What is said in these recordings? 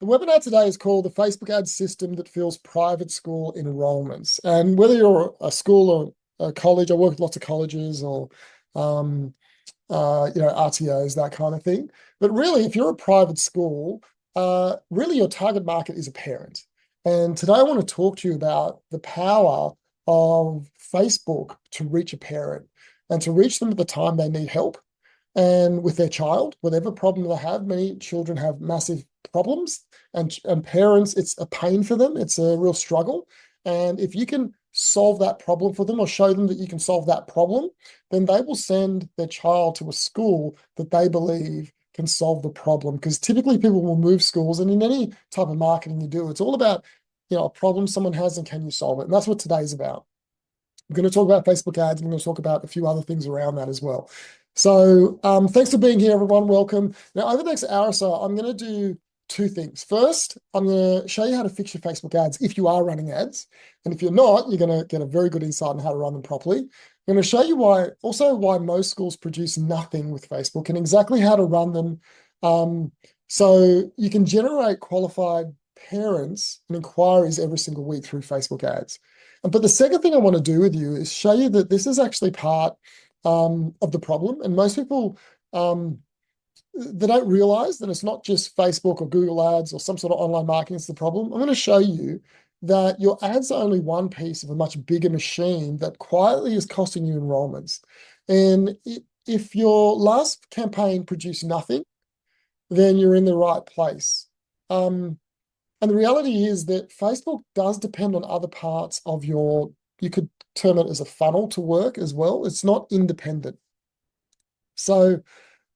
The webinar today is called The Facebook Ad System That Fills Private School Enrolments. And whether you're a school or a college, I work with lots of colleges or, um, RTOs, that kind of thing. But really, if you're a private school, really your target market is a parent. And today I want to talk to you about the power of Facebook to reach a parent and to reach them at the time they need help and with their child, whatever problem they have. Many children have massive problems, and parents, it's a pain for them. It's a real struggle. And if you can solve that problem for them or show them that you can solve that problem, then they will send their child to a school that they believe can solve the problem. Because typically people will move schools, and in any type of marketing you do, it's all about, a problem someone has and can you solve it? And that's what today's about. We're going to talk about Facebook ads, and we're going to talk about a few other things around that as well. So thanks for being here, everyone. Welcome. Now, over the next hour or so, I'm going to do two things. First, I'm going to show you how to fix your Facebook ads if you are running ads. And if you're not, you're going to get a very good insight on how to run them properly. I'm going to show you why most schools produce nothing with Facebook and exactly how to run them. So you can generate qualified parents and inquiries every single week through Facebook ads. But the second thing I want to do with you is show you that this is actually part of the problem. And most people, they don't realize that it's not just Facebook or Google ads or some sort of online marketing is the problem. I'm going to show you that your ads are only one piece of a much bigger machine that quietly is costing you enrollments. And if your last campaign produced nothing, then you're in the right place. And the reality is that Facebook does depend on other parts of you could term it as a funnel to work as well. It's not independent. So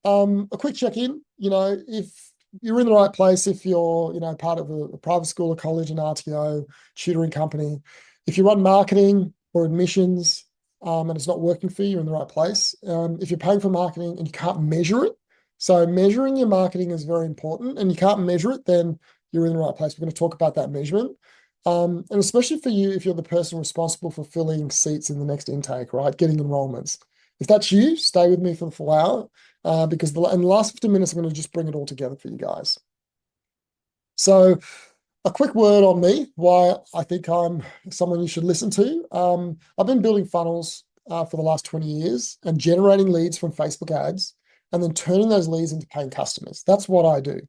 a quick check-in, if you're in the right place, if you're, part of a private school or college, an RTO, tutoring company, if you run marketing or admissions and it's not working for you, you're in the right place. If you're paying for marketing and you can't measure it, so measuring your marketing is very important, and you can't measure it, then you're in the right place. We're going to talk about that measurement. And especially for you, if you're the person responsible for filling seats in the next intake, right? Getting enrollments. If that's you, stay with me for the full hour because in the last 15 minutes, I'm going to just bring it all together for you guys. So a quick word on me, why I think I'm someone you should listen to. I've been building funnels for the last 20 years and generating leads from Facebook ads and then turning those leads into paying customers. That's what I do.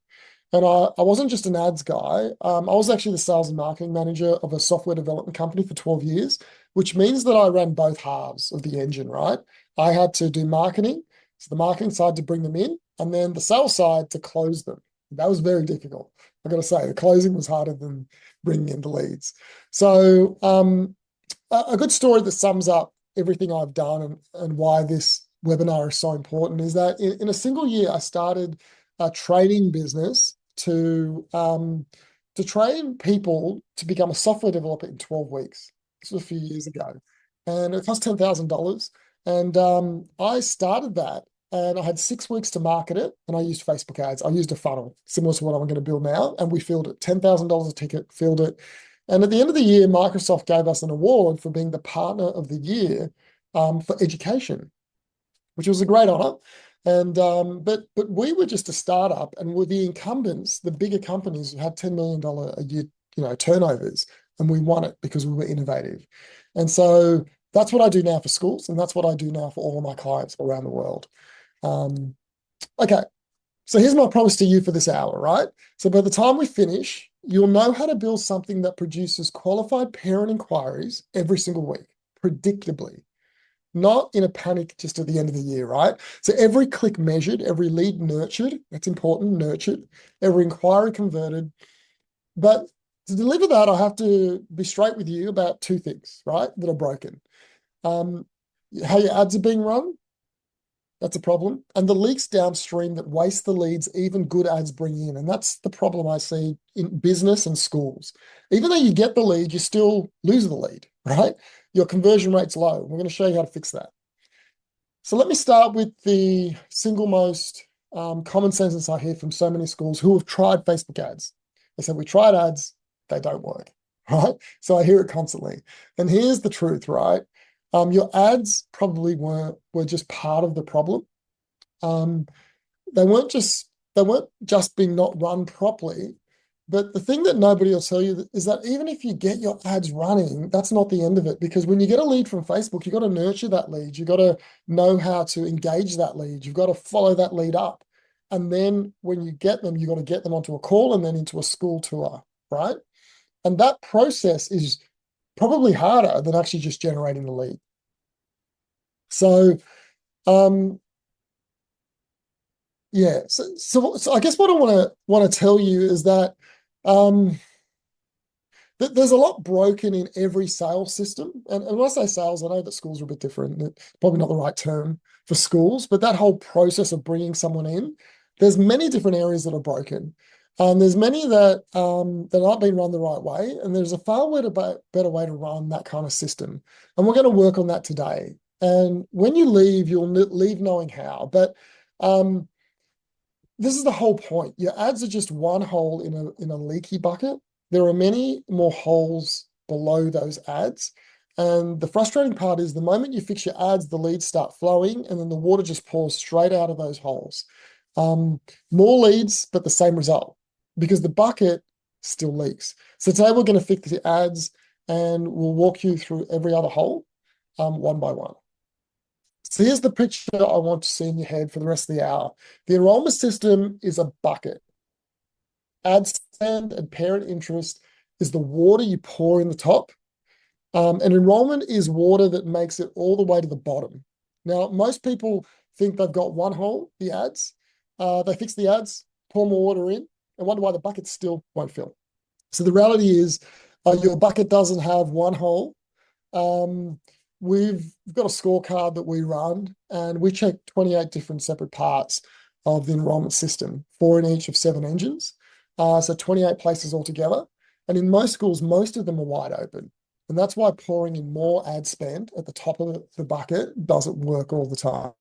And I wasn't just an ads guy. I was actually the sales and marketing manager of a software development company for 12 years, which means that I ran both halves of the engine, right? I had to do marketing, so the marketing side to bring them in, and then the sales side to close them. That was very difficult. I've got to say, the closing was harder than bringing in the leads. So a good story that sums up everything I've done and why this webinar is so important is that in a single year, I started a training business to train people to become a software developer in 12 weeks. This was a few years ago. And it cost $10,000. And I started that and I had 6 weeks to market it. And I used Facebook ads. I used a funnel similar to what I'm going to build now. And we filled it, $10,000 a ticket, filled it. And at the end of the year, Microsoft gave us an award for being the partner of the year for education, which was a great honor. And but we were just a startup, and with the incumbents, the bigger companies who had $10 million a year, turnovers, and we won it because we were innovative. And so that's what I do now for schools, and that's what I do now for all of my clients around the world. Okay, so here's my promise to you for this hour, right? So by the time we finish, you'll know how to build something that produces qualified parent inquiries every single week, predictably. Not in a panic just at the end of the year, right? So every click measured, every lead nurtured, that's important, nurtured, every inquiry converted. But to deliver that, I have to be straight with you about two things, right, that are broken. How your ads are being run, that's a problem. And the leaks downstream that waste the leads even good ads bring in. And that's the problem I see in business and schools. Even though you get the lead, you still lose the lead, right? Your conversion rate's low. We're going to show you how to fix that. So let me start with the single most common sentence I hear from so many schools who have tried Facebook ads. They said, we tried ads, they don't work, right? So I hear it constantly. And here's the truth, right? Your ads probably were just part of the problem. They weren't just being not run properly. But the thing that nobody will tell you is that even if you get your ads running, that's not the end of it. Because when you get a lead from Facebook, you've got to nurture that lead. You've got to know how to engage that lead. You've got to follow that lead up. And then when you get them, you've got to get them onto a call and then into a school tour, right? And that process is probably harder than actually just generating the lead. So, um, yeah. So I guess what I want to tell you is that um, there's a lot broken in every sales system. And when I say sales, I know that schools are a bit different. It's probably not the right term for schools, but that whole process of bringing someone in, there's many different areas that are broken. And there's many that aren't being run the right way. And there's a better way to run that kind of system. And we're going to work on that today. And when you leave, you'll leave knowing how. But um, this is the whole point. Your ads are just one hole in a leaky bucket. There are many more holes below those ads. And the frustrating part is the moment you fix your ads, the leads start flowing, and then the water just pours straight out of those holes. More leads, but the same result because the bucket still leaks. So today we're going to fix the ads and we'll walk you through every other hole one by one. So here's the picture I want to see in your head for the rest of the hour. The enrollment system is a bucket. Ad spend and parent interest is the water you pour in the top. And enrollment is water that makes it all the way to the bottom. Now, most people think they've got one hole, the ads. They fix the ads, pour more water in, and wonder why the bucket still won't fill. So the reality is your bucket doesn't have one hole. We've got a scorecard that we run, and we check 28 different separate parts of the enrollment system, 4 in each of 7 engines. So 28 places altogether. And in most schools, most of them are wide open. And that's why pouring in more ad spend at the top of the bucket doesn't work all the time.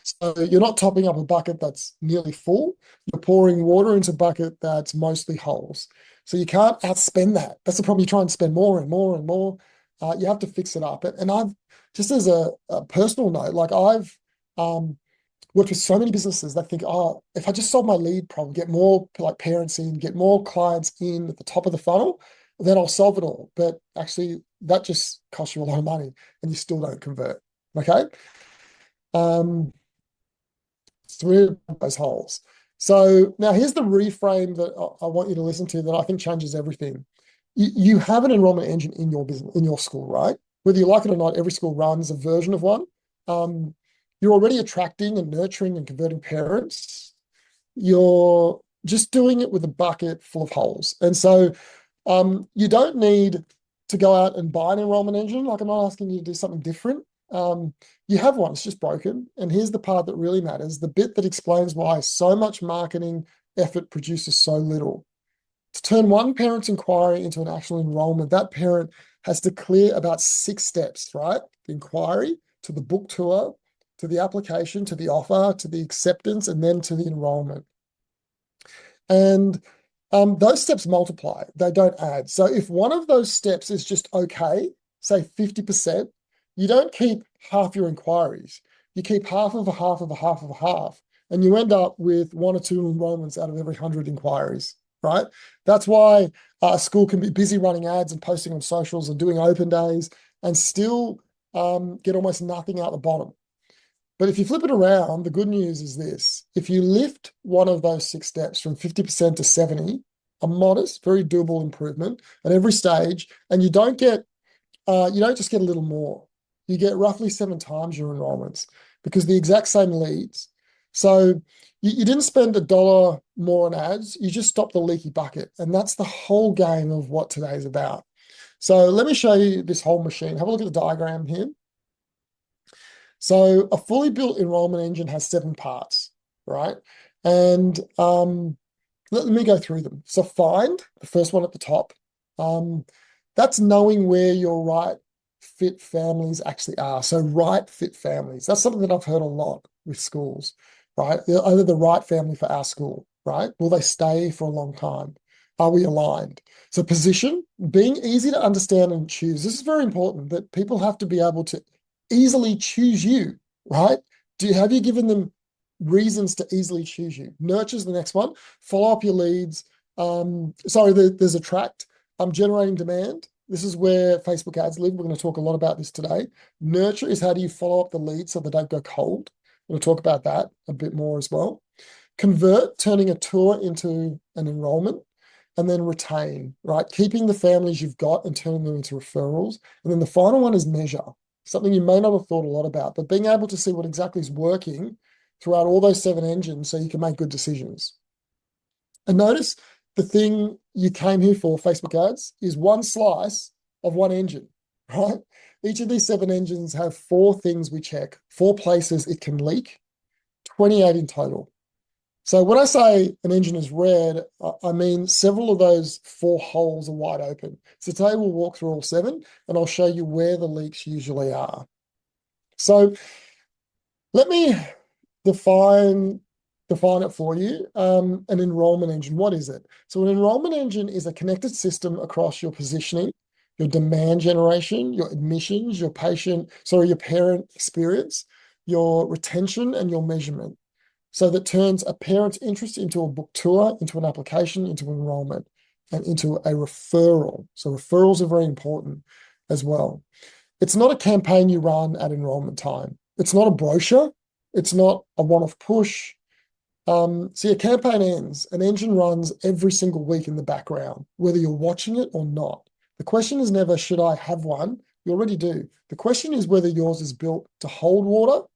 So you're not topping up a bucket that's nearly full. You're pouring water into a bucket that's mostly holes. So you can't outspend that. That's the problem. You try and spend more and more and more. You have to fix it up. And I've just as a personal note, like I've worked with so many businesses that think, oh, if I just solve my lead problem, get more like parents in, get more clients in at the top of the funnel, then I'll solve it all. But actually, that just costs you a lot of money, and you still don't convert. Okay. Through those holes. So now here's the reframe that I want you to listen to that I think changes everything. You have an enrollment engine in your business, in your school, right? Whether you like it or not, every school runs a version of one. You're already attracting and nurturing and converting parents. You're just doing it with a bucket full of holes. And so you don't need to go out and buy an enrollment engine. Like I'm not asking you to do something different. You have one, it's just broken. And here's the part that really matters, the bit that explains why so much marketing effort produces so little. To turn one parent's inquiry into an actual enrollment, that parent has to clear about 6 steps, right? The inquiry to the book tour, to the application, to the offer, to the acceptance, and then to the enrollment. And those steps multiply, they don't add. So if one of those steps is just okay, say 50%, you don't keep half your inquiries. You keep half of a half of a half of a half, and you end up with 1 or 2 enrollments out of every 100 inquiries, right? That's why a school can be busy running ads and posting on socials and doing open days and still get almost nothing out the bottom. But if you flip it around, the good news is this. If you lift one of those 6 steps from 50% to 70, a modest, very doable improvement at every stage, and you don't just get a little more. You get roughly 7 times your enrollments because the exact same leads. So you didn't spend $1 more on ads. You just stopped the leaky bucket. And that's the whole game of what today is about. So let me show you this whole machine. Have a look at the diagram here. So a fully built enrollment engine has 7 parts, right? And let me go through them. So find, the first one at the top, that's knowing where your right fit families actually are. So right fit families. That's something that I've heard a lot with schools, right? Are they the right family for our school, right? Will they stay for a long time? Are we aligned? So position, being easy to understand and choose. This is very important that people have to be able to easily choose you, right? Have you given them reasons to easily choose you? Nurture's the next one. Follow up your leads. Sorry, there's attract. Generating demand. This is where Facebook ads live. We're going to talk a lot about this today. Nurture is how do you follow up the leads so they don't go cold. We'll talk about that a bit more as well. Convert, turning a tour into an enrollment. And then retain, right? Keeping the families you've got and turning them into referrals. And then the final one is measure, something you may not have thought a lot about, but being able to see what exactly is working throughout all those 7 engines so you can make good decisions. And notice the thing you came here for, Facebook ads, is one slice of one engine, right? Each of these 7 engines have 4 things we check, 4 places it can leak, 28 in total. So when I say an engine is red, I mean several of those 4 holes are wide open. So today we'll walk through all 7 and I'll show you where the leaks usually are. So let me define it for you. An enrollment engine, what is it? So an enrollment engine is a connected system across your positioning, your demand generation, your admissions, your parent experience, your retention, and your measurement. So that turns a parent's interest into a book tour, into an application, into enrollment, and into a referral. So referrals are very important as well. It's not a campaign you run at enrollment time. It's not a brochure. It's not a one-off push. See, a campaign ends. An engine runs every single week in the background, whether you're watching it or not. The question is never, should I have one? You already do. The question is whether yours is built to hold water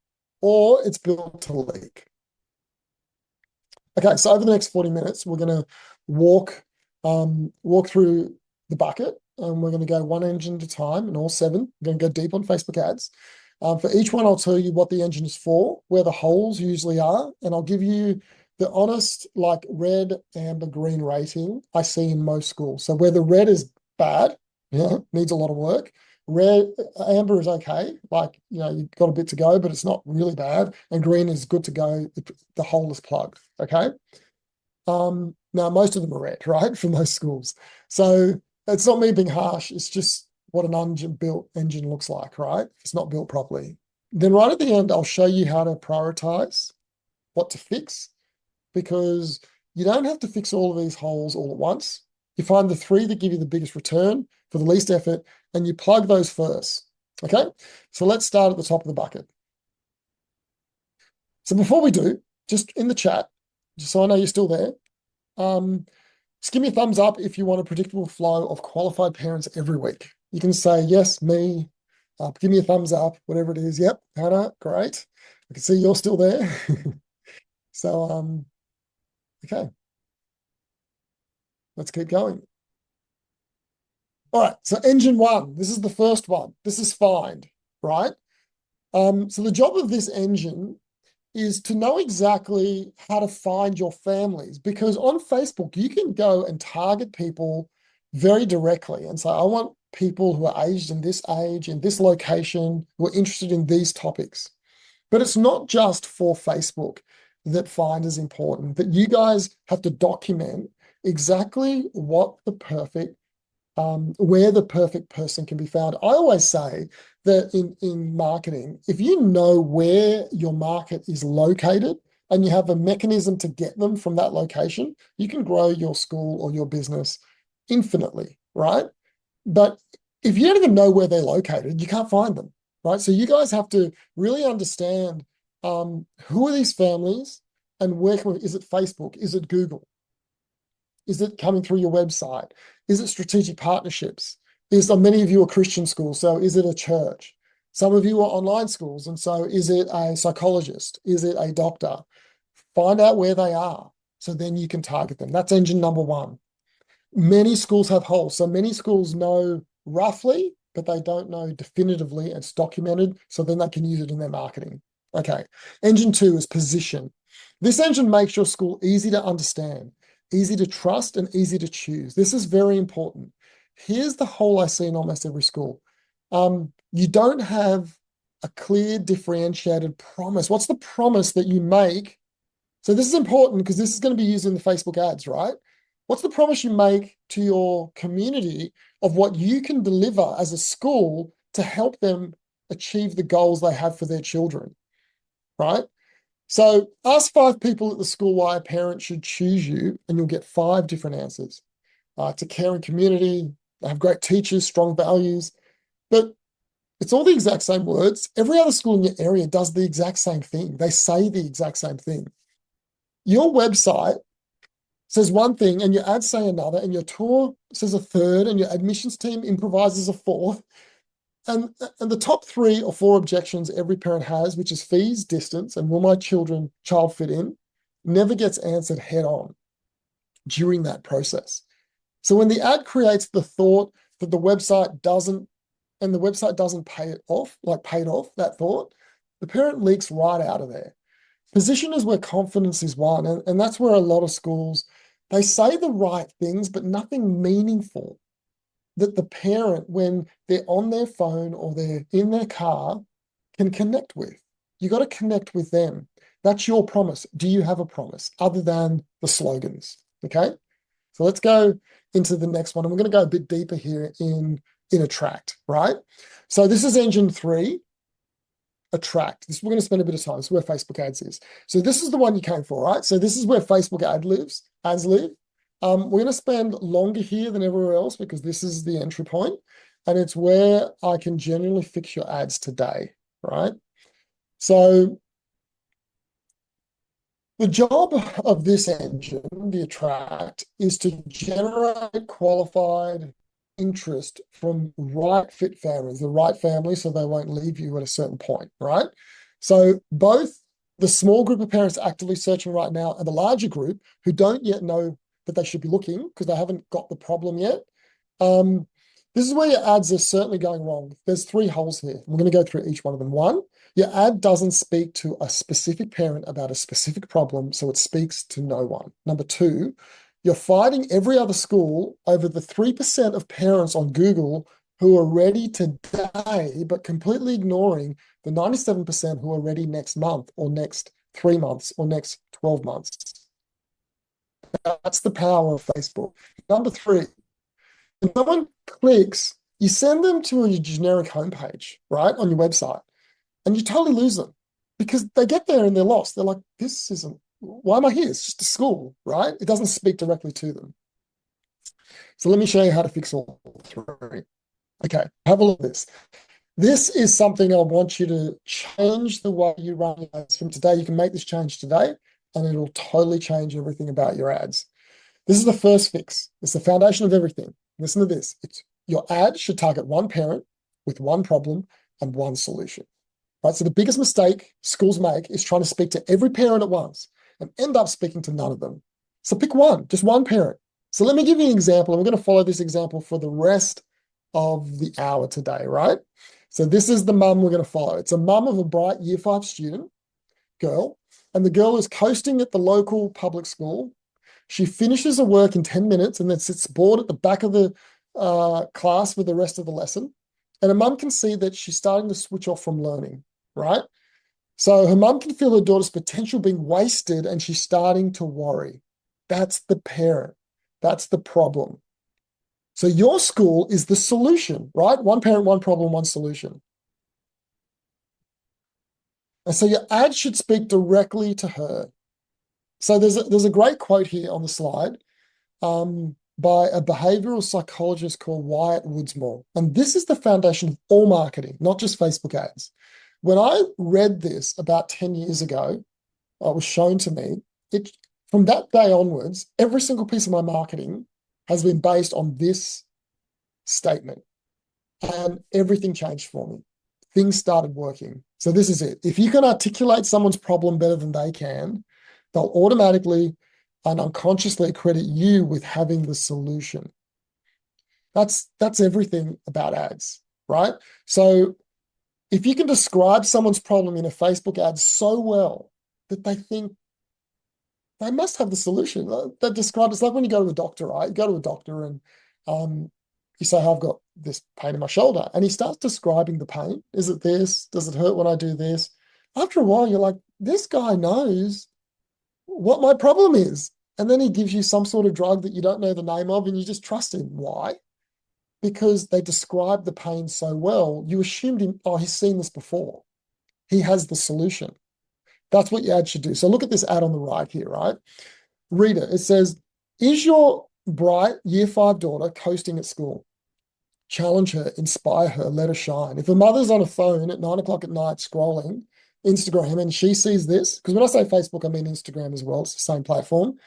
or it's built to leak. Okay, so over the next 40 minutes, we're going to walk through the bucket, and we're going to go one engine at a time in all 7. We're going to go deep on Facebook ads. For each one, I'll tell you what the engine is for, where the holes usually are, and I'll give you the honest, like red, amber, green rating I see in most schools. So where the red is bad, needs a lot of work. Amber is okay, like, you've got a bit to go, but it's not really bad. And green is good to go. The hole is plugged, okay? Now, most of them are red, right, from those schools. So it's not me being harsh. It's just what an unbuilt engine looks like, right? It's not built properly. Then right at the end, I'll show you how to prioritize what to fix, because you don't have to fix all of these holes all at once. You find the 3 that give you the biggest return for the least effort, and you plug those first. Okay, so let's start at the top of the bucket. So before we do, just in the chat, just so I know you're still there, just give me a thumbs up if you want a predictable flow of qualified parents every week. You can say, yes, me, give me a thumbs up, whatever it is. Yep, Hannah, great. I can see you're still there. So, okay, let's keep going. All right, so engine 1, this is the first one. This is find, right? So the job of this engine is to know exactly how to find your families, because on Facebook, you can go and target people very directly and say, I want people who are aged in this age, in this location, who are interested in these topics. But it's not just for Facebook that find is important, that you guys have to document exactly what the perfect where the perfect person can be found. I always say that in marketing, if you know where your market is located and you have a mechanism to get them from that location, you can grow your school or your business infinitely, right? But if you don't even know where they're located, you can't find them, right? So you guys have to really understand who are these families and is it Facebook? Is it Google? Is it coming through your website? Is it strategic partnerships? Many of you are Christian schools, so is it a church? Some of you are online schools, and so is it a psychologist? Is it a doctor? Find out where they are, so then you can target them. That's engine number 1. Many schools have holes, so many schools know roughly, but they don't know definitively, and it's documented, so then they can use it in their marketing. Okay, engine 2 is position. This engine makes your school easy to understand, easy to trust, and easy to choose. This is very important. Here's the hole I see in almost every school. You don't have a clear, differentiated promise. What's the promise that you make? So this is important because this is going to be used in the Facebook ads, right? What's the promise you make to your community of what you can deliver as a school to help them achieve the goals they have for their children, right? So ask 5 people at the school why a parent should choose you, and you'll get 5 different answers. It's a caring community, they have great teachers, strong values, but it's all the exact same words. Every other school in your area does the exact same thing. They say the exact same thing. Your website says one thing and your ads say another, and your tour says a third, and your admissions team improvises a fourth. And the top 3 or 4 objections every parent has, which is fees, distance, and will my child fit in, never gets answered head on during that process. So when the ad creates the thought that the website doesn't, and the website doesn't pay it off, like paid off that thought, the parent leaks right out of there. Position is where confidence is won. And that's where a lot of schools, they say the right things, but nothing meaningful that the parent, when they're on their phone or they're in their car, can connect with. You got to connect with them. That's your promise. Do you have a promise other than the slogans? Okay. So let's go into the next one. And we're going to go a bit deeper here in Attract, right? So this is engine 3, Attract. This we're going to spend a bit of time. This is where Facebook ads is. So this is the one you came for, right? So this is where Facebook ads live. We're going to spend longer here than everywhere else because this is the entry point, and it's where I can genuinely fix your ads today, right? So the job of this engine, the Attract, is to generate qualified interest from right fit families, the right family, so they won't leave you at a certain point, right? So both the small group of parents actively searching right now and the larger group who don't yet know that they should be looking because they haven't got the problem yet. This is where your ads are certainly going wrong. There's 3 holes here. We're going to go through each one of them. 1, your ad doesn't speak to a specific parent about a specific problem, so it speaks to no one. Number 2, you're fighting every other school over the 3% of parents on Google who are ready today, but completely ignoring the 97% who are ready next month or next 3 months or next 12 months. That's the power of Facebook. Number 3, when someone clicks, you send them to a generic homepage, right, on your website, and you totally lose them because they get there and they're lost. They're like, this isn't, why am I here? It's just a school, right? It doesn't speak directly to them. So let me show you how to fix all 3. Okay, have a look at this. This is something I want you to change the way you run ads from today. You can make this change today, and it'll totally change everything about your ads. This is the first fix. It's the foundation of everything. Listen to this. Your ad should target one parent with one problem and one solution. Right? So the biggest mistake schools make is trying to speak to every parent at once and end up speaking to none of them. So pick one, just one parent. So let me give you an example, and we're going to follow this example for the rest of the hour today, right? So this is the mum we're going to follow. It's a mum of a bright Year 5 student, girl, and the girl is coasting at the local public school. She finishes her work in 10 minutes and then sits bored at the back of the class for the rest of the lesson. And her mum can see that she's starting to switch off from learning, right? So her mum can feel her daughter's potential being wasted and she's starting to worry. That's the parent. That's the problem. So your school is the solution, right? One parent, one problem, one solution. And so your ad should speak directly to her. So there's a great quote here on the slide by a behavioral psychologist called Wyatt Woodsmore. And this is the foundation of all marketing, not just Facebook ads. When I read this about 10 years ago, it was shown to me, from that day onwards, every single piece of my marketing has been based on this statement. And everything changed for me. Things started working. So this is it. If you can articulate someone's problem better than they can, they'll automatically and unconsciously credit you with having the solution. That's everything about ads, right? So if you can describe someone's problem in a Facebook ad so well that they think they must have the solution. That describe it's like when you go to a doctor, right? You go to a doctor and you say, I've got this pain in my shoulder. And he starts describing the pain. Is it this? Does it hurt when I do this? After a while, you're like, this guy knows what my problem is. And then he gives you some sort of drug that you don't know the name of and you just trust him. Why? Because they describe the pain so well, you assumed he's seen this before. He has the solution. That's what your ad should do. So look at this ad on the right here, right? Read it. It says, is your bright year 5 daughter coasting at school? Challenge her, inspire her, let her shine. If a mother's on a phone at 9 o'clock at night scrolling Instagram and she sees this, because when I say Facebook, I mean Instagram as well, it's the same platform,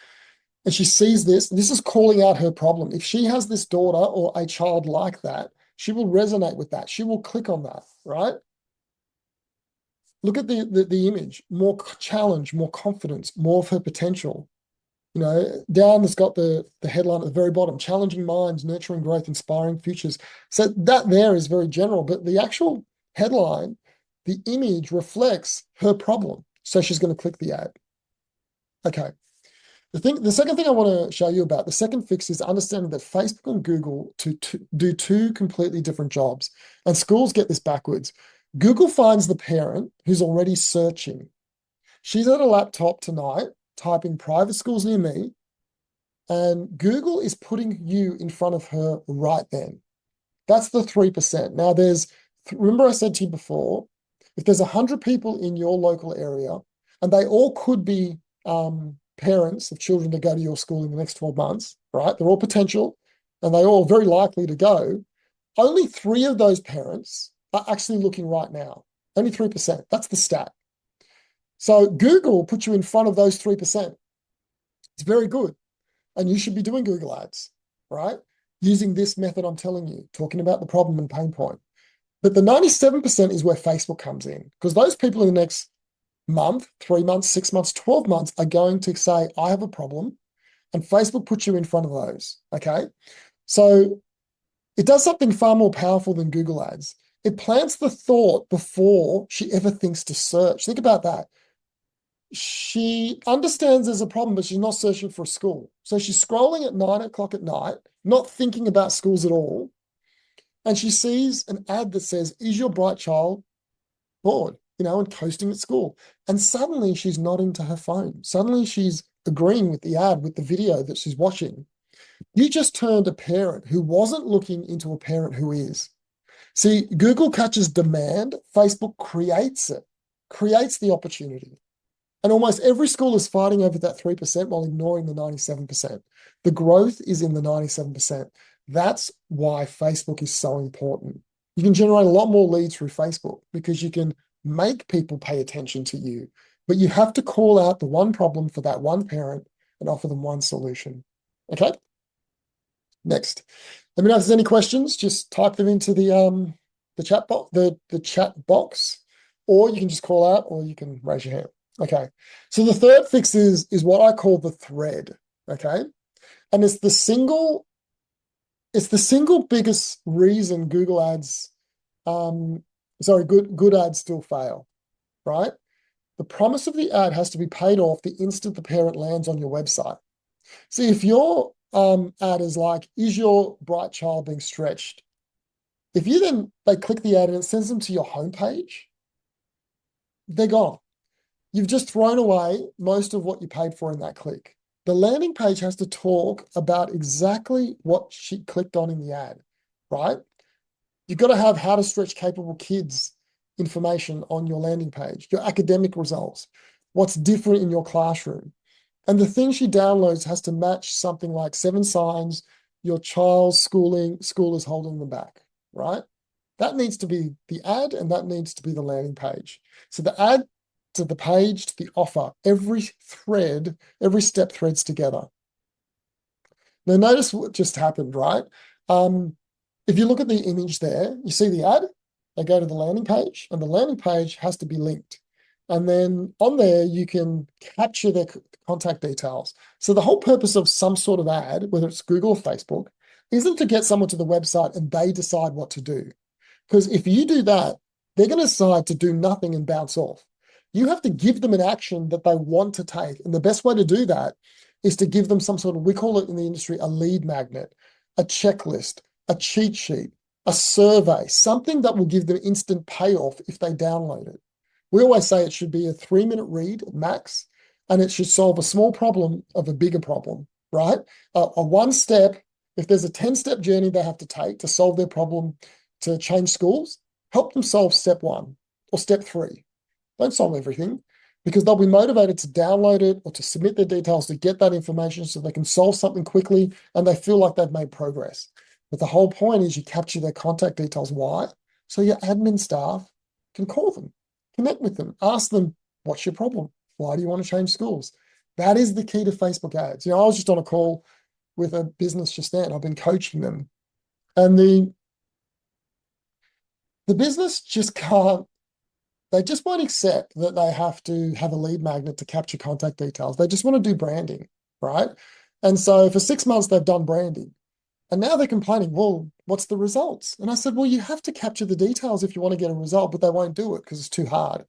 and she sees this is calling out her problem. If she has this daughter or a child like that, she will resonate with that. She will click on that, right? Look at the image, more challenge, more confidence, more of her potential. Down it's got the headline at the very bottom, challenging minds, nurturing growth, inspiring futures. So that there is very general, but the actual headline, the image reflects her problem. So she's going to click the ad. Okay. The second thing I want to show you about, the second fix is understanding that Facebook and Google to do two completely different jobs. And schools get this backwards. Google finds the parent who's already searching. She's at a laptop tonight, typing private schools near me, and Google is putting you in front of her right then. That's the 3%. Now remember I said to you before, if there's 100 people in your local area, and they all could be parents of children that go to your school in the next 12 months, right? They're all potential, and they're all very likely to go. Only 3 of those parents are actually looking right now. Only 3%. That's the stat. So Google puts you in front of those 3%. It's very good. And you should be doing Google ads, right? Using this method I'm telling you, talking about the problem and pain point. But the 97% is where Facebook comes in, because those people in the next month, 3 months, 6 months, 12 months are going to say, I have a problem. And Facebook puts you in front of those, okay? So it does something far more powerful than Google ads. It plants the thought before she ever thinks to search. Think about that. She understands there's a problem, but she's not searching for a school. So she's scrolling at 9 o'clock at night, not thinking about schools at all. And she sees an ad that says, is your bright child bored, and coasting at school? And suddenly she's nodding to her phone. Suddenly she's agreeing with the ad, with the video that she's watching. You just turned a parent who wasn't looking into a parent who is. See, Google catches demand, Facebook creates it, creates the opportunity. And almost every school is fighting over that 3% while ignoring the 97%. The growth is in the 97%. That's why Facebook is so important. You can generate a lot more leads through Facebook because you can make people pay attention to you, but you have to call out the one problem for that one parent and offer them one solution. Okay? Next. Let me know if there's any questions. Just type them into the chat box, the chat box, or you can just call out, or you can raise your hand. Okay. So the third fix is what I call the thread. Okay. And it's the single biggest reason Google ads, good ads still fail, right? The promise of the ad has to be paid off the instant the parent lands on your website. See, if your ad is like, is your bright child being stretched? If they click the ad and it sends them to your homepage, they're gone. You've just thrown away most of what you paid for in that click. The landing page has to talk about exactly what she clicked on in the ad, right? You've got to have how to stretch capable kids information on your landing page, your academic results, what's different in your classroom. And the thing she downloads has to match something like 7 signs your child's school is holding them back, right? That needs to be the ad, and that needs to be the landing page. So the ad to the page to the offer, every step threads together. Now notice what just happened, right? If you look at the image there, you see the ad, they go to the landing page, and the landing page has to be linked. And then on there, you can capture their contact details. So the whole purpose of some sort of ad, whether it's Google or Facebook, isn't to get someone to the website and they decide what to do. Because if you do that, they're going to decide to do nothing and bounce off. You have to give them an action that they want to take. And the best way to do that is to give them some sort of, we call it in the industry, a lead magnet, a checklist, a cheat sheet, a survey, something that will give them instant payoff if they download it. We always say it should be a 3-minute read max, and it should solve a small problem of a bigger problem, right? A one step, if there's a 10-step journey they have to take to solve their problem to change schools, help them solve step 1 or step 3. Don't solve everything. because they'll be motivated to download it or to submit their details to get that information so they can solve something quickly and they feel like they've made progress. But the whole point is you capture their contact details. Why? So your admin staff can call them, connect with them, ask them, what's your problem? Why do you want to change schools? That is the key to Facebook ads. I was just on a call with a business just then. I've been coaching them. And the business just can't, they just won't accept that they have to have a lead magnet to capture contact details. They just want to do branding, right? And so for 6 months, they've done branding. And now they're complaining, well, what's the results? And I said, well, you have to capture the details if you want to get a result, but they won't do it because it's too hard.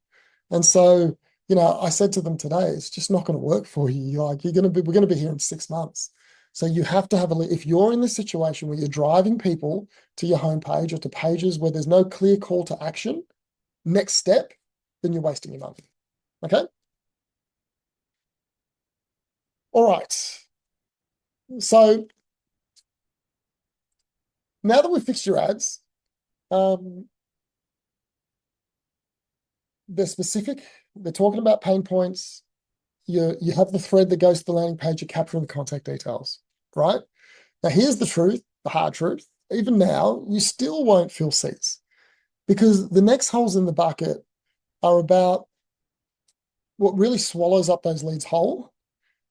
And so, I said to them today, it's just not going to work for you. Like we're going to be here in 6 months. So you have to have if you're in this situation where you're driving people to your homepage or to pages where there's no clear call to action, next step, then you're wasting your money. Okay. All right. So now that we've fixed your ads, they're specific. They're talking about pain points. You have the thread that goes to the landing page. You're capturing the contact details, right? Now, here's the truth, the hard truth. Even now, you still won't fill seats because the next holes in the bucket are about what really swallows up those leads whole,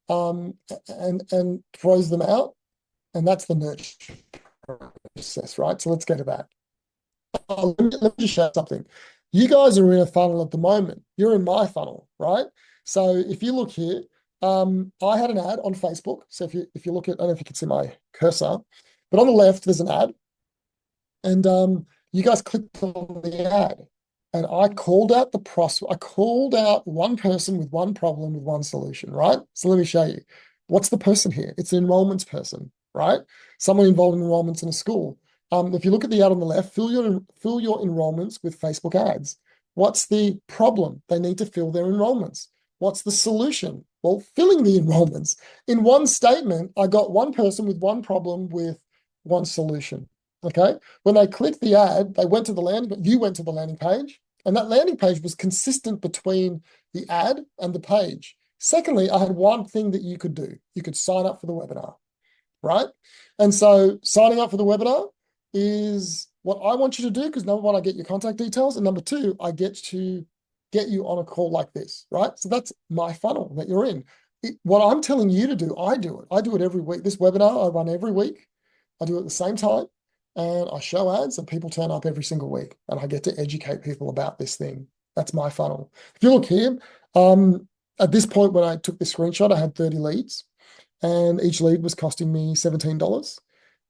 and throws them out, and that's the nurture process, right? So let's go to that. Let me just share something. You guys are in a funnel at the moment. You're in my funnel, right? So if you look here, I had an ad on Facebook. So if you look at, I don't know if you can see my cursor, but on the left there's an ad, and you guys clicked on the ad, and I called out the prospect. I called out one person with one problem with one solution, right? So let me show you. What's the person here? It's an enrollments person, right? Someone involved in enrollments in a school. If you look at the ad on the left, fill your enrollments with Facebook ads. What's the problem? They need to fill their enrollments. What's the solution? Well, filling the enrollments. In one statement, I got one person with one problem with one solution. Okay. When they clicked the ad, they went to the landing, you went to the landing page, and that landing page was consistent between the ad and the page. Secondly, I had one thing that you could do. You could sign up for the webinar, right? And so signing up for the webinar is what I want you to do because number one, I get your contact details, and number two, I get to get you on a call like this, right? So that's my funnel that you're in. What I'm telling you to do, I do it. I do it every week. This webinar I run every week. I do it at the same time, and I show ads, and people turn up every single week, and I get to educate people about this thing. That's my funnel. If you look here, at this point when I took this screenshot, I had 30 leads, and each lead was costing me $17.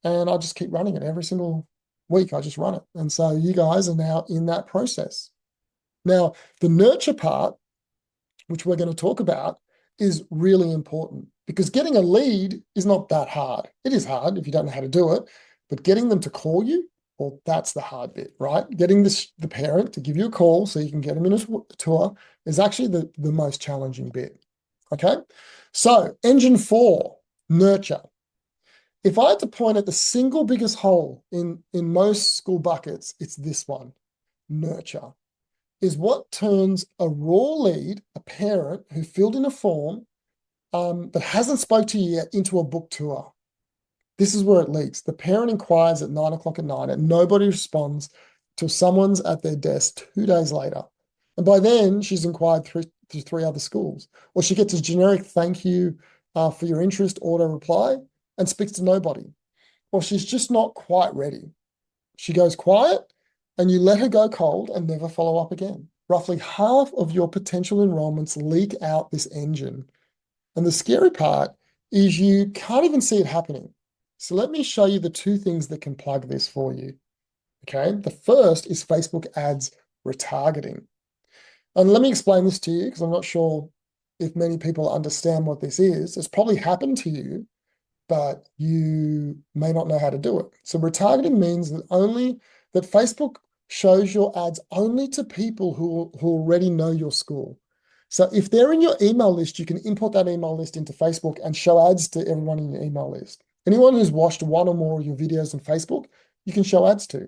And I just keep running it every single week. I just run it. And so you guys are now in that process. Now, the nurture part, which we're going to talk about, is really important because getting a lead is not that hard. It is hard if you don't know how to do it, but getting them to call you, well, that's the hard bit, right? Getting the parent to give you a call so you can get them in a tour is actually the most challenging bit. Okay. So engine 4, nurture. If I had to point at the single biggest hole in most school buckets, it's this one. Nurture is what turns a raw lead, a parent who filled in a form but hasn't spoke to you yet, into a book tour. This is where it leaks. The parent inquires at 9 o'clock at night and nobody responds till someone's at their desk 2 days later. And by then she's inquired through 3 other schools, or she gets a generic thank you for your interest auto reply and speaks to nobody, or she's just not quite ready. She goes quiet and you let her go cold and never follow up again. Roughly half of your potential enrollments leak out this engine. And the scary part is you can't even see it happening. So let me show you the 2 things that can plug this for you. Okay. The first is Facebook ads retargeting. And let me explain this to you because I'm not sure if many people understand what this is. It's probably happened to you, but you may not know how to do it. So retargeting means that Facebook shows your ads only to people who already know your school. So if they're in your email list, you can import that email list into Facebook and show ads to everyone in your email list. Anyone who's watched one or more of your videos on Facebook, you can show ads to.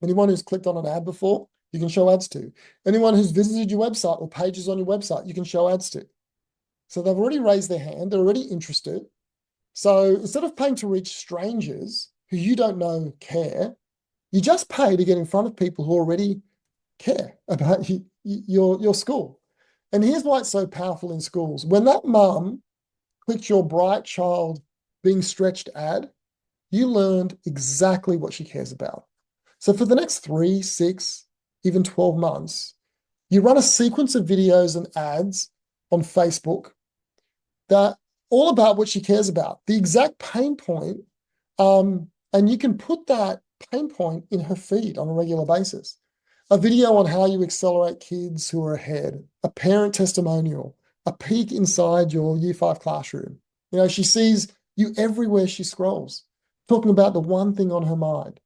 Anyone who's clicked on an ad before, you can show ads to. Anyone who's visited your website or pages on your website, you can show ads to. So they've already raised their hand, they're already interested. So instead of paying to reach strangers who you don't know care, you just pay to get in front of people who already care about your school. And here's why it's so powerful in schools. When that mum clicked your bright child being stretched ad, you learned exactly what she cares about. So for the next 3, 6, even 12 months, you run a sequence of videos and ads on Facebook that all about what she cares about, the exact pain point, and you can put that pain point in her feed on a regular basis. A video on how you accelerate kids who are ahead, a parent testimonial, a peek inside your Year 5 classroom. You know, she sees you everywhere she scrolls, talking about the one thing on her mind.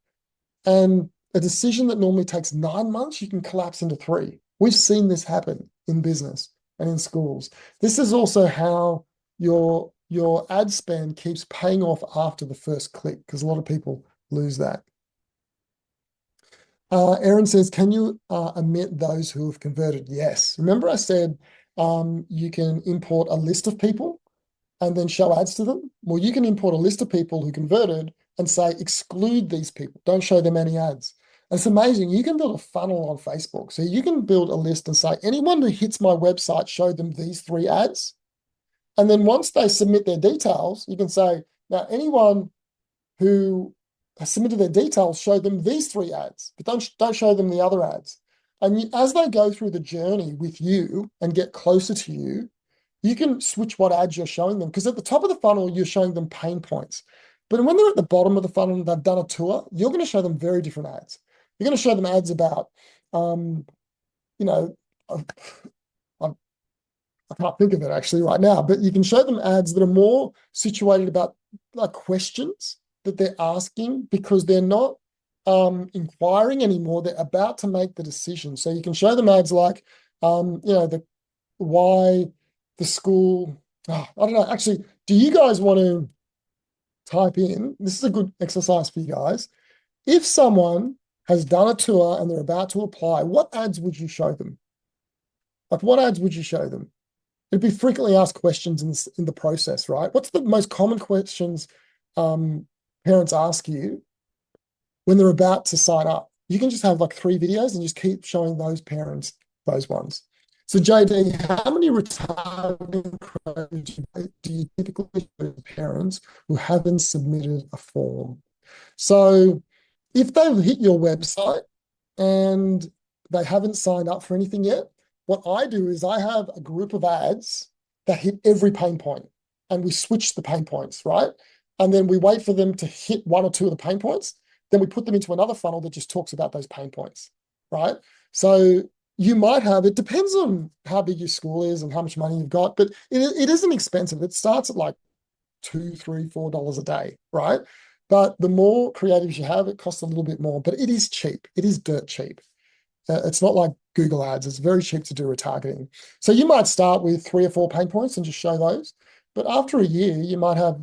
And a decision that normally takes 9 months, you can collapse into 3. We've seen this happen in business and in schools. This is also how your ad spend keeps paying off after the first click, because a lot of people lose that. Aaron says, can you omit those who have converted? Yes. Remember I said you can import a list of people and then show ads to them? Well, you can import a list of people who converted and say, exclude these people. Don't show them any ads. And it's amazing. You can build a funnel on Facebook. So you can build a list and say, anyone who hits my website, show them these 3 ads. And then once they submit their details, you can say, now anyone who has submitted their details, show them these 3 ads, but don't show them the other ads. And as they go through the journey with you and get closer to you, you can switch what ads you're showing them. Because at the top of the funnel, you're showing them pain points. But when they're at the bottom of the funnel and they've done a tour, you're going to show them very different ads. You're going to show them ads about, you know, I can't think of it actually right now, but you can show them ads that are more situated about like questions that they're asking because they're not inquiring anymore. They're about to make the decision. So you can show them ads like, you know, why the school. Oh, I don't know. Actually, do you guys want to type in? This is a good exercise for you guys. If someone has done a tour and they're about to apply, what ads would you show them? Like, what ads would you show them? It'd be frequently asked questions in the process, right? What's the most common questions parents ask you when they're about to sign up? You can just have like 3 videos and just keep showing those parents those ones. So JD, how many retargeting programs do you typically show to parents who haven't submitted a form? So if they've hit your website and they haven't signed up for anything yet, what I do is I have a group of ads that hit every pain point and we switch the pain points, right? And then we wait for them to hit 1 or 2 of the pain points. Then we put them into another funnel that just talks about those pain points, right? So you might have, it depends on how big your school is and how much money you've got, but it isn't expensive. It starts at like $2, $3, $4 a day, right? But the more creatives you have, it costs a little bit more, but it is cheap. It is dirt cheap. It's not like Google ads. It's very cheap to do retargeting. So you might start with 3 or 4 pain points and just show those. But after a year, you might have,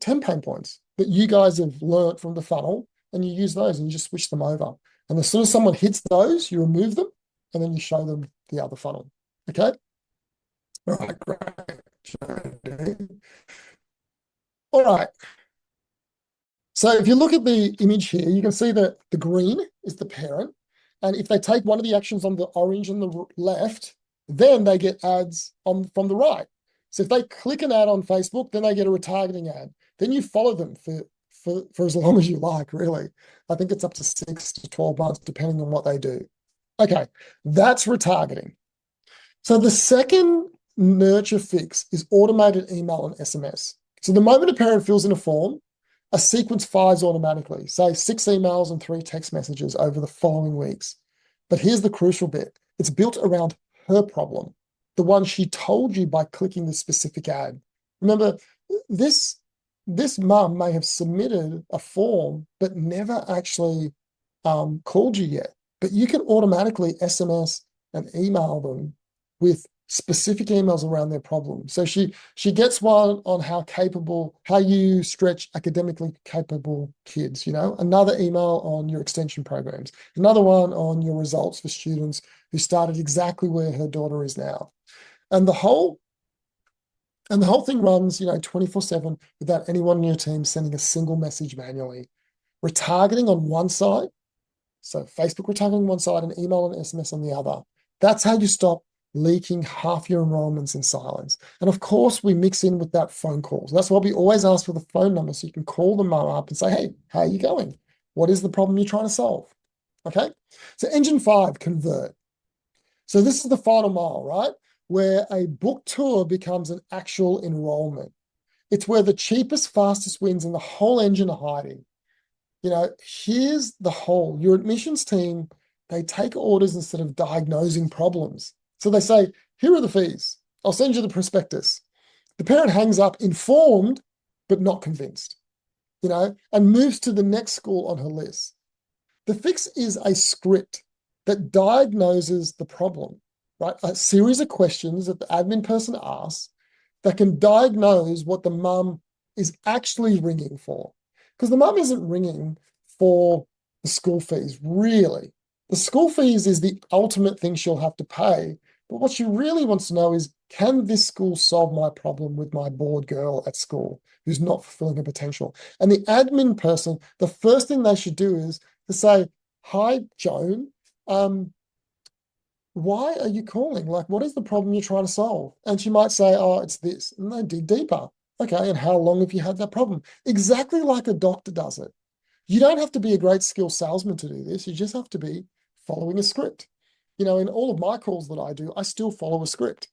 10 pain points that you guys have learned from the funnel and you use those and you just switch them over. And as soon as someone hits those, you remove them and then you show them the other funnel. Okay? All right, great. All right. So if you look at the image here, you can see that the green is the parent. And if they take one of the actions on the orange on the left, then they get ads from the right. So if they click an ad on Facebook, then they get a retargeting ad. Then you follow them for as long as you like, really. I think it's up to 6 to 12 months, depending on what they do. Okay, that's retargeting. So the second nurture fix is automated email and SMS. So the moment a parent fills in a form, a sequence fires automatically, say 6 emails and 3 text messages over the following weeks. But here's the crucial bit. It's built around her problem, the one she told you by clicking the specific ad. Remember, this mum may have submitted a form, but never actually called you yet. But you can automatically SMS and email them with specific emails around their problem. So she gets one on how you stretch academically capable kids, another email on your extension programs, another one on your results for students who started exactly where her daughter is now. And the whole thing runs, 24/7 without anyone on your team sending a single message manually. Retargeting on one side, so Facebook retargeting on one side and email and SMS on the other. That's how you stop leaking half your enrollments in silence. And of course, we mix in with that phone calls. That's why we always ask for the phone number so you can call them up and say, hey, how are you going? What is the problem you're trying to solve? Okay. So engine 5, convert. So this is the final mile, right? Where a book tour becomes an actual enrollment. It's where the cheapest, fastest wins in the whole engine are hiding. Here's the whole. Your admissions team, they take orders instead of diagnosing problems. So they say, here are the fees. I'll send you the prospectus. The parent hangs up informed, but not convinced, and moves to the next school on her list. The fix is a script that diagnoses the problem, right? A series of questions that the admin person asks that can diagnose what the mum is actually ringing for. Because the mum isn't ringing for the school fees, really. The school fees is the ultimate thing she'll have to pay. But what she really wants to know is, can this school solve my problem with my bored girl at school who's not fulfilling her potential? And the admin person, the first thing they should do is to say, hi, Joan, why are you calling? Like, what is the problem you're trying to solve? And she might say, oh, it's this. And they dig deeper. Okay, and how long have you had that problem? Exactly like a doctor does it. You don't have to be a great skill salesman to do this. You just have to be following a script. In all of my calls that I do, I still follow a script.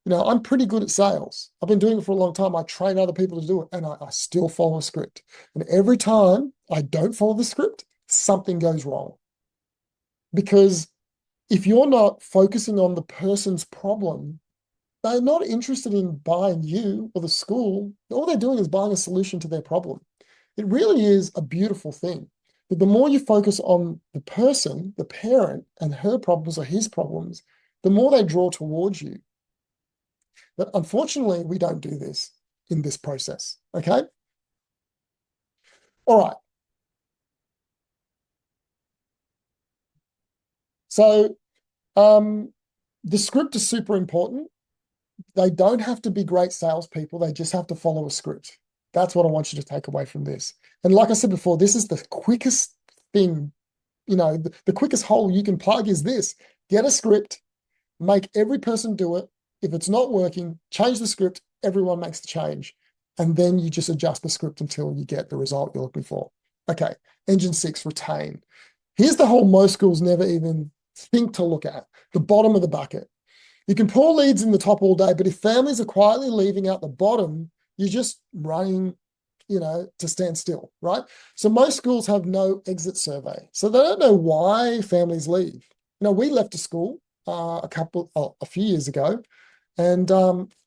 I'm pretty good at sales. I've been doing it for a long time. I train other people to do it, and I still follow a script. And every time I don't follow the script, something goes wrong. Because if you're not focusing on the person's problem, they're not interested in buying you or the school. All they're doing is buying a solution to their problem. It really is a beautiful thing. But the more you focus on the person, the parent, and her problems or his problems, the more they draw towards you. But unfortunately, we don't do this in this process. Okay? All right. So the script is super important. They don't have to be great salespeople. They just have to follow a script. That's what I want you to take away from this. And like I said before, this is the quickest thing, the quickest hole you can plug is this. Get a script, make every person do it. If it's not working, change the script. Everyone makes the change. And then you just adjust the script until you get the result you're looking for. Okay, engine 6, retain. Here's the hole most schools never even think to look at, the bottom of the bucket. You can pour leads in the top all day, but if families are quietly leaving out the bottom, you're just running, to stand still, right? So most schools have no exit survey. So they don't know why families leave. We left a school a few years ago and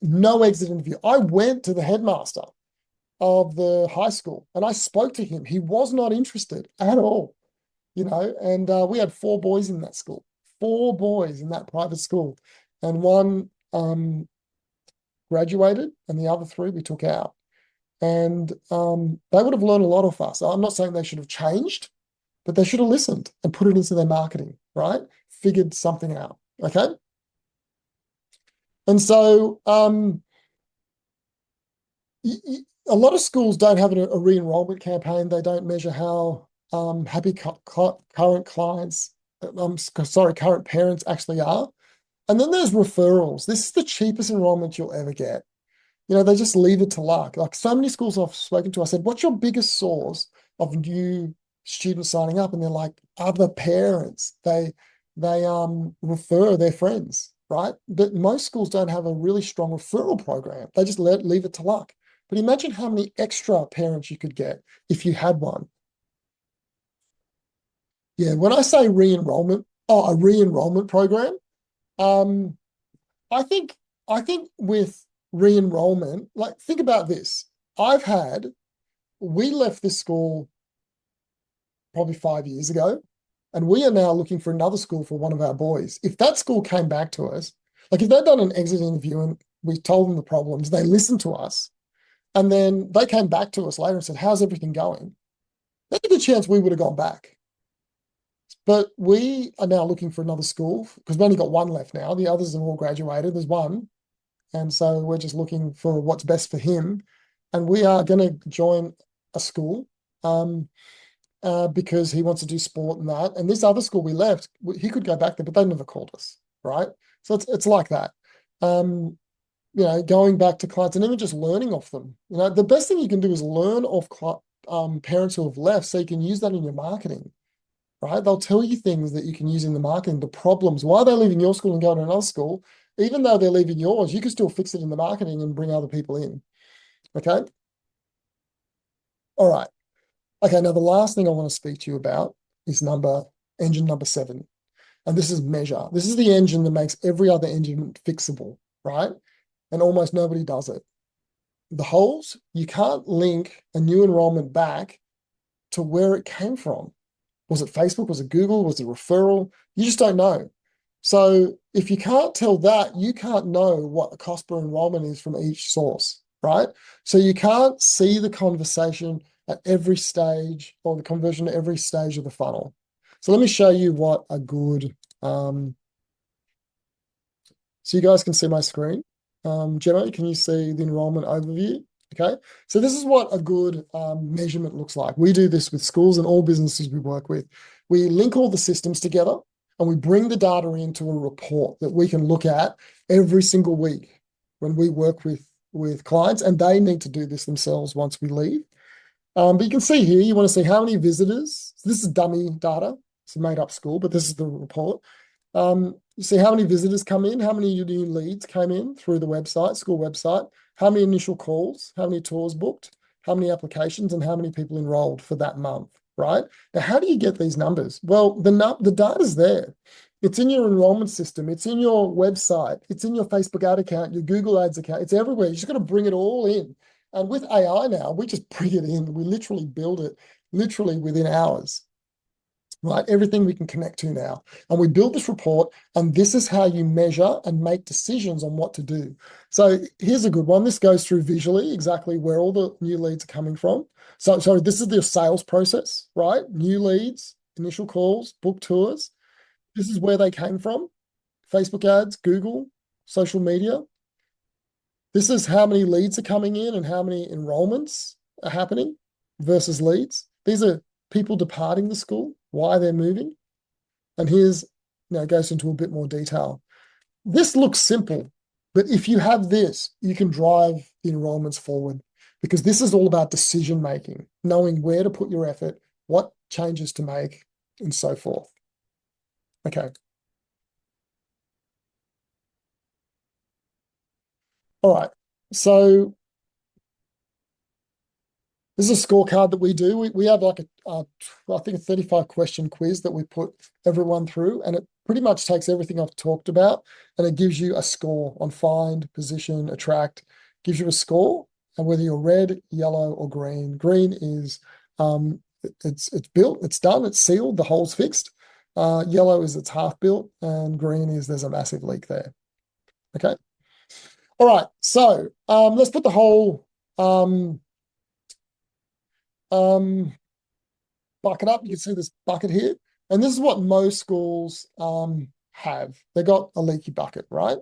no exit interview. I went to the headmaster of the high school and I spoke to him. He was not interested at all, and we had 4 boys in that school, 4 boys in that private school. And one graduated and the other 3 we took out. And they would have learned a lot of us. I'm not saying they should have changed, but they should have listened and put it into their marketing, right? Figured something out, okay? And so a lot of schools don't have a re-enrollment campaign. They don't measure how happy current clients, current parents actually are. And then there's referrals. This is the cheapest enrollment you'll ever get. They just leave it to luck. Like so many schools I've spoken to, I said, what's your biggest source of new students signing up? And they're like, other parents. They refer their friends, right? But most schools don't have a really strong referral program. They just leave it to luck. But imagine how many extra parents you could get if you had one. Yeah, when I say re-enrollment, a re-enrollment program, I think with re-enrollment, like think about this. We left this school probably 5 years ago, and we are now looking for another school for one of our boys. If that school came back to us, Like if they'd done an exit interview and we told them the problems, they listened to us, and then they came back to us later and said, "How's everything going?" There's a good chance we would have gone back. But we are now looking for another school because we've only got one left now. The others have all graduated. There's one. And so we're just looking for what's best for him. And we are going to join a school um, because he wants to do sport and that. And this other school we left, he could go back there, but they never called us, right? So it's like that. Going back to clients and even just learning off them. The best thing you can do is learn off parents who have left so you can use that in your marketing, right? They'll tell you things that you can use in the marketing, the problems, why they're leaving your school and going to another school. Even though they're leaving yours, you can still fix it in the marketing and bring other people in. Okay. All right. Okay. Now, the last thing I want to speak to you about is engine number 7. And this is measure. This is the engine that makes every other engine fixable, right? And almost nobody does it. The holes, you can't link a new enrollment back to where it came from. Was it Facebook? Was it Google? Was it referral? You just don't know. So if you can't tell that, you can't know what the cost per enrollment is from each source, right? So you can't see the conversation at every stage or the conversion at every stage of the funnel. So let me show you what a good, so you guys can see my screen. Gemma, can you see the enrollment overview? Okay, so this is what a good measurement looks like. We do this with schools and all businesses we work with. We link all the systems together and we bring the data into a report that we can look at every single week when we work with clients, and they need to do this themselves once we leave. But you can see here, you want to see how many visitors. So this is dummy data. It's a made up school, but this is the report. You see how many visitors come in, how many new leads came in through the website, school website, how many initial calls, how many tours booked, how many applications, and how many people enrolled for that month, right? Now, how do you get these numbers? Well, the data's there. It's in your enrollment system. It's in your website. It's in your Facebook ad account, your Google Ads account. It's everywhere. You just got to bring it all in. And with AI now, we just bring it in. We literally build it literally within hours, right? Everything we can connect to now. And we build this report, and this is how you measure and make decisions on what to do. So here's a good one. This goes through visually exactly where all the new leads are coming from. So this is the sales process, right? New leads, initial calls, book tours. This is where they came from. Facebook ads, Google, social media. This is how many leads are coming in and how many enrollments are happening versus leads. These are people departing the school, why they're moving. And here's, it goes into a bit more detail. This looks simple, but if you have this, you can drive the enrollments forward, because this is all about decision making, knowing where to put your effort, what changes to make, and so forth. Okay. All right. So this is a scorecard that we do. We have like I think a 35 question quiz that we put everyone through, and it pretty much takes everything I've talked about, and it gives you a score on find, position, attract, gives you a score, and whether you're red, yellow, or green. Green is it's built, it's done, it's sealed, the hole's fixed. Yellow is it's half built, and green is there's a massive leak there. Okay. All right. So let's put the whole bucket up. You can see this bucket here. And this is what most schools have. They got a leaky bucket, right?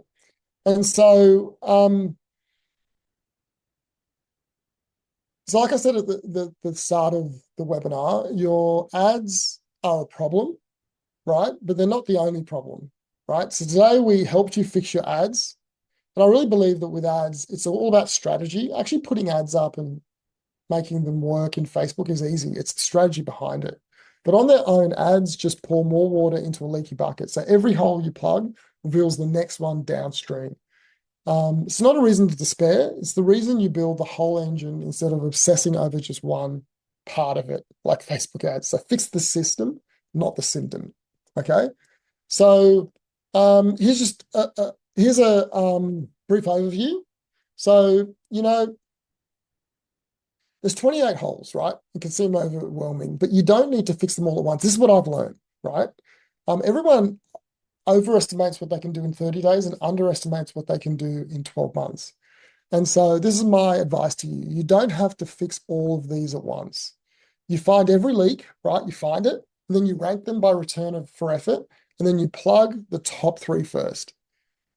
And so like I said at the start of the webinar, your ads are a problem, right? But they're not the only problem, right? So today we helped you fix your ads. And I really believe that with ads, it's all about strategy. Actually putting ads up and making them work in Facebook is easy. It's the strategy behind it. But on their own, ads just pour more water into a leaky bucket. So every hole you plug reveals the next one downstream. It's not a reason to despair. It's the reason you build the whole engine instead of obsessing over just one part of it, like Facebook ads. So fix the system, not the symptom. Okay. So here's just here's a brief overview. So, there's 28 holes, right? It can seem overwhelming, but you don't need to fix them all at once. This is what I've learned, right? Everyone overestimates what they can do in 30 days and underestimates what they can do in 12 months. And so this is my advice to you. You don't have to fix all of these at once. You find every leak, right? You find it, and then you rank them by return for effort, and then you plug the top three first.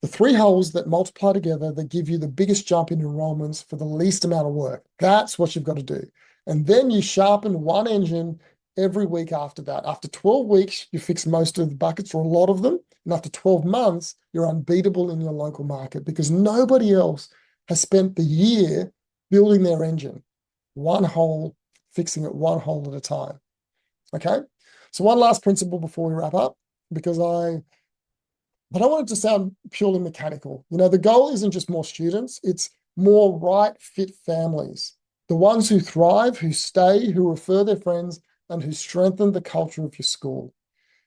The three holes that multiply together that give you the biggest jump in enrollments for the least amount of work. That's what you've got to do. And then you sharpen one engine every week after that. After 12 weeks, you fix most of the buckets or a lot of them. And after 12 months, you're unbeatable in your local market because nobody else has spent the year building their engine, one hole, fixing it one hole at a time. Okay. So one last principle before we wrap up, because I don't want it to sound purely mechanical. The goal isn't just more students, it's more right fit families. The ones who thrive, who stay, who refer their friends, and who strengthen the culture of your school.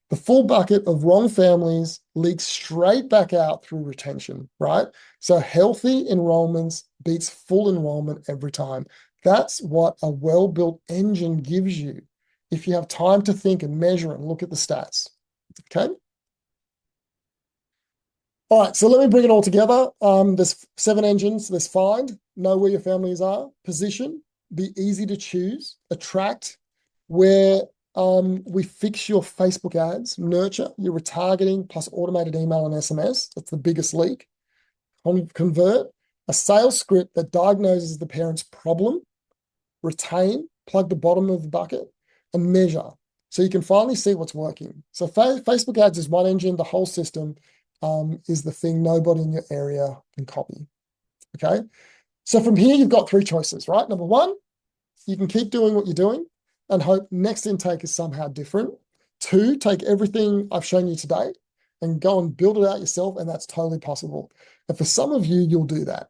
The full bucket of wrong families leaks straight back out through retention, right? So healthy enrollments beats full enrollment every time. That's what a well-built engine gives you if you have time to think and measure and look at the stats. Okay. All right, so let me bring it all together. There's 7 engines. There's find, know where your families are, position, be easy to choose, attract, where we fix your Facebook ads, nurture, your retargeting plus automated email and SMS. That's the biggest leak. Convert, a sales script that diagnoses the parent's problem, retain, plug the bottom of the bucket, and measure. So you can finally see what's working. So Facebook ads is one engine, the whole system is the thing nobody in your area can copy. Okay. So from here, you've got 3 choices, right? Number 1, you can keep doing what you're doing and hope next intake is somehow different. 2, take everything I've shown you today and go and build it out yourself. And that's totally possible. And for some of you, you'll do that.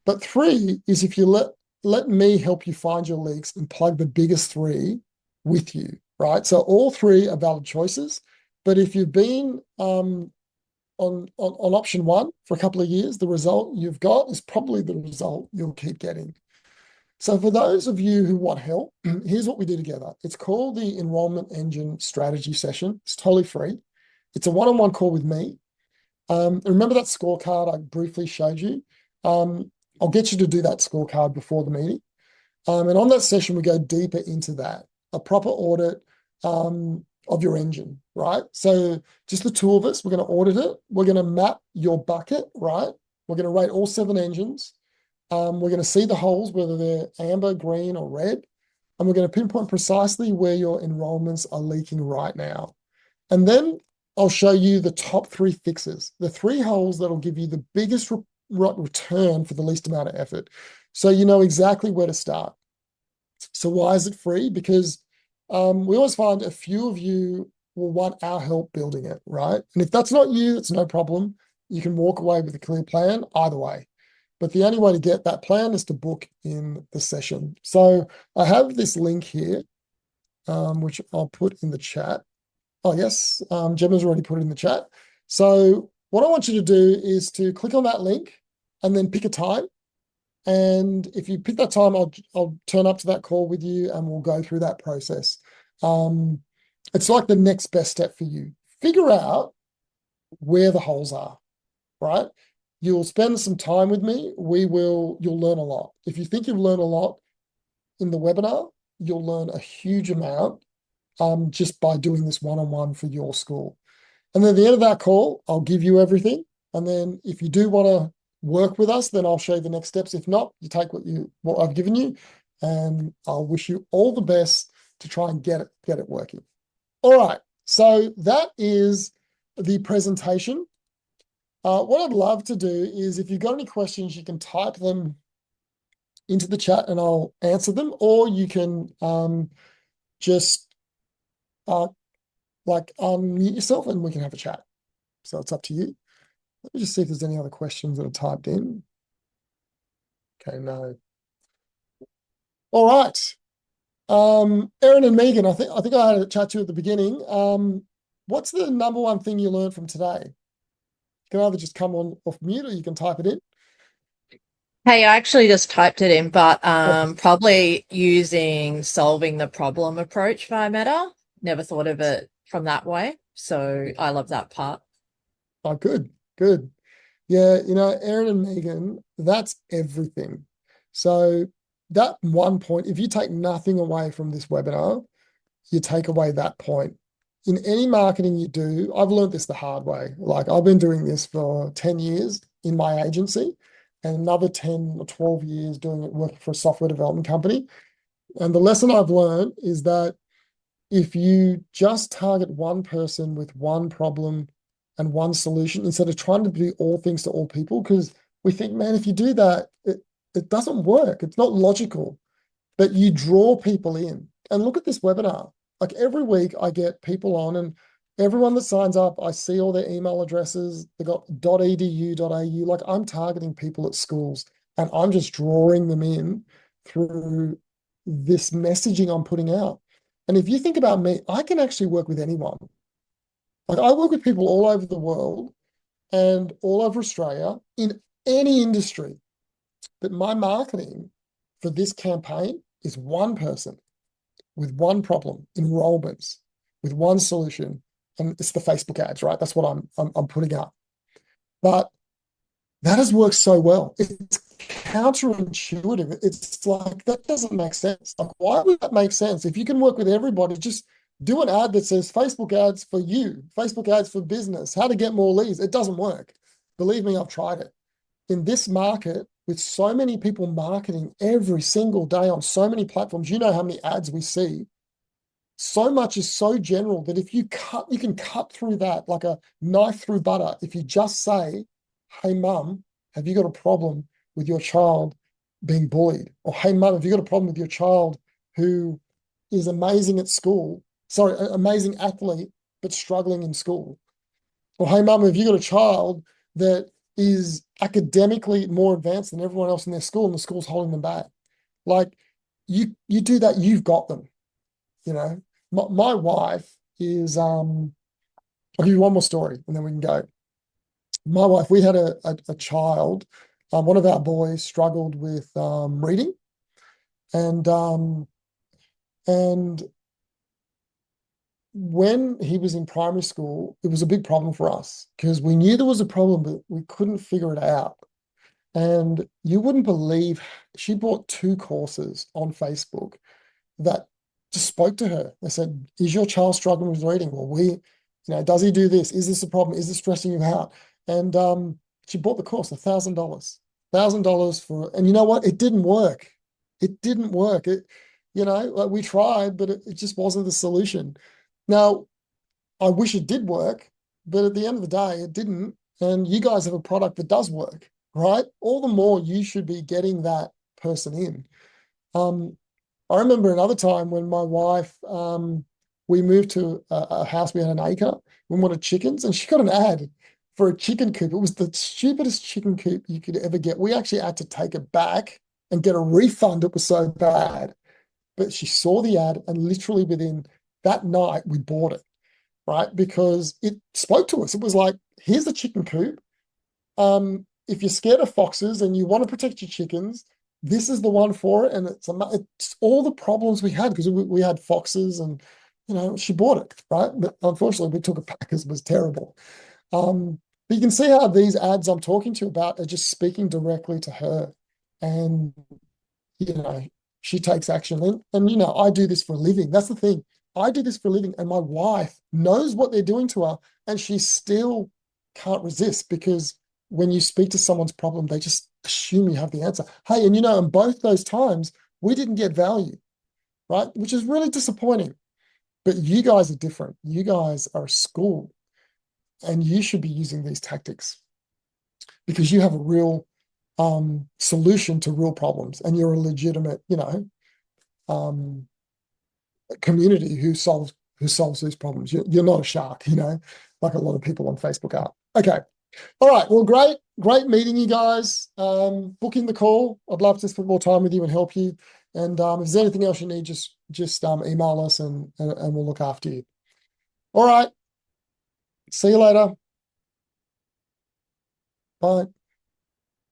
But 3 is if you let me help you find your leaks and plug the biggest 3 with you, right? So all 3 are valid choices. But if you've been on option 1 for a couple of years, the result you've got is probably the result you'll keep getting. So for those of you who want help, here's what we do together. It's called the Enrollment Engine Strategy Session. It's totally free. It's a one-on-one call with me. Remember that scorecard I briefly showed you? I'll get you to do that scorecard before the meeting. And on that session, we go deeper into that, a proper audit of your engine, right? So just the 2 of us, we're going to audit it. We're going to map your bucket, right? We're going to rate all 7 engines. We're going to see the holes, whether they're amber, green, or red. And we're going to pinpoint precisely where your enrollments are leaking right now. And then I'll show you the top 3 fixes, the 3 holes that'll give you the biggest return for the least amount of effort. So you know exactly where to start. So why is it free? Because we always find a few of you will want our help building it, right? And if that's not you, it's no problem. You can walk away with a clear plan either way. But the only way to get that plan is to book in the session. So I have this link here, which I'll put in the chat. Oh, yes, Gemma's already put it in the chat. So what I want you to do is to click on that link and then pick a time. And if you pick that time, I'll turn up to that call with you and we'll go through that process. It's like the next best step for you. Figure out where the holes are, right? You'll spend some time with me. You'll learn a lot. If you think you've learned a lot in the webinar, you'll learn a huge amount just by doing this one-on-one for your school. And then at the end of that call, I'll give you everything. And then if you do want to work with us, then I'll show you the next steps. If not, you take what I've given you, and I'll wish you all the best to try and get it working. All right, so that is the presentation. What I'd love to do is if you've got any questions, you can type them into the chat and I'll answer them, or you can just unmute yourself and we can have a chat. So it's up to you. Let me just see if there's any other questions that are typed in. Okay, no. All right. Erin and Megan, I think I had a chat to you at the beginning. What's the number 1 thing you learned from today? You can either just come on off mute or you can type it in. Hey, I actually just typed it in, but probably using solving the problem approach via Meta. Never thought of it from that way. So I love that part. Oh, good, good. Yeah, Aaron and Megan, that's everything. So that one point, if you take nothing away from this webinar, you take away that point. In any marketing you do, I've learned this the hard way. Like I've been doing this for 10 years in my agency and another 10 or 12 years doing it working for a software development company. And the lesson I've learned is that if you just target one person with one problem and one solution instead of trying to be all things to all people, because we think, man, if you do that, it doesn't work. It's not logical, but you draw people in. And look at this webinar. Like every week I get people on and everyone that signs up, I see all their email addresses. They got .edu.au. Like I'm targeting people at schools and I'm just drawing them in through this messaging I'm putting out. And if you think about me, I can actually work with anyone. Like I work with people all over the world and all over Australia in any industry. But my marketing for this campaign is one person with one problem, enrollments, with one solution, and it's the Facebook ads, right? That's what I'm putting up. But that has worked so well. It's counterintuitive. It's like that doesn't make sense. Like, why would that make sense? If you can work with everybody, just do an ad that says Facebook ads for you, Facebook ads for business, how to get more leads. It doesn't work. Believe me, I've tried it. In this market, with so many people marketing every single day on so many platforms, you know how many ads we see. So much is so general that if you can cut through that like a knife through butter. If you just say, hey, mum, have you got a problem with your child being bullied? Or hey, mum, have you got a problem with your child who is amazing at school? Sorry, an amazing athlete, but struggling in school. Or hey, mum, have you got a child that is academically more advanced than everyone else in their school and the school's holding them back? Like you do that, you've got them. My wife is I'll give you one more story and then we can go. My wife, we had a child, one of our boys struggled with reading and and when he was in primary school, it was a big problem for us because we knew there was a problem, but we couldn't figure it out. And you wouldn't believe she bought two courses on Facebook that just spoke to her. They said, is your child struggling with reading? Well, does he do this? Is this a problem? Is this stressing you out? And she bought the course, $1,000 for, and you know what? It didn't work. It didn't work. Like we tried, but it just wasn't the solution. Now, I wish it did work, but at the end of the day, it didn't. And you guys have a product that does work, right? All the more you should be getting that person in. I remember another time when my wife, we moved to a house, we had an acre, we wanted chickens, and she got an ad for a chicken coop. It was the stupidest chicken coop you could ever get. We actually had to take it back and get a refund. It was so bad. But she saw the ad, and literally within that night, we bought it, right? Because it spoke to us. It was like, here's the chicken coop. If you're scared of foxes and you want to protect your chickens, this is the one for it. And it's all the problems we had because we had foxes and, she bought it, right? But unfortunately, we took it back because it was terrible. But you can see how these ads I'm talking to you about are just speaking directly to her. And, you know, she takes action. And I do this for a living. That's the thing. I do this for a living. And my wife knows what they're doing to her. And she still can't resist because when you speak to someone's problem, they just assume you have the answer. Hey, and in both those times, we didn't get value, right? Which is really disappointing. But you guys are different. You guys are a school and you should be using these tactics because you have a real solution to real problems and you're a legitimate, um, community who solves these problems. You're not a shark, like a lot of people on Facebook are. Okay. All right. Well, great meeting you guys. Booking the call. I'd love to spend more time with you and help you. And if there's anything else you need, just email us and we'll look after you. All right. See you later. Bye.